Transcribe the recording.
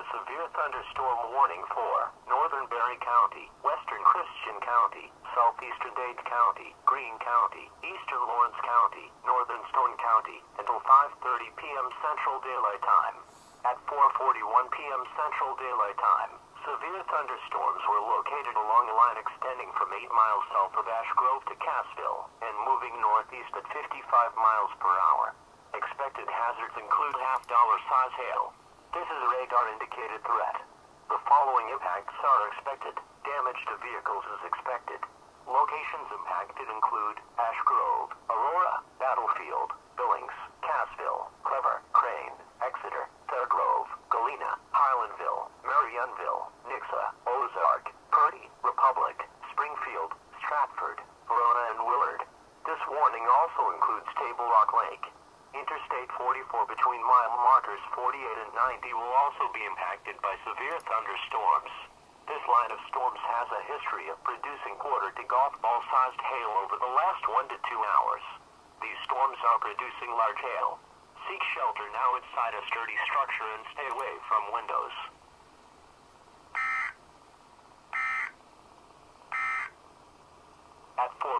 a severe thunderstorm warning for northern Berry County, western Christian County, southeastern Dade County, Greene County, eastern Lawrence County, northern Stone County, until 5:30 p.m. Central Daylight Time. At 4:41 p.m. Central Daylight Time, severe thunderstorms were located along a line extending from 8 miles south of Ash Grove to Cassville and moving northeast at 55 miles per hour. Expected hazards include half-dollar size hail. This is a radar-indicated threat. The following impacts are expected. Damage to vehicles is expected. Locations impacted include Ash Grove, Aurora, Battlefield, Billings, Cassville, Clever, Crane, Exeter, Fairgrove, Galena, Highlandville, Marionville, Nixa, Ozark, Purdy, Republic, Springfield, Stratford, Verona, and Willard. This warning also includes Table Rock Lake. Interstate 44 between mile markers 48 and 90 will also be impacted by severe thunderstorms. This line of storms has a history of producing quarter to golf ball sized hail over the last 1 to 2 hours. These storms are producing large hail. Seek shelter now inside a sturdy structure and stay away from windows.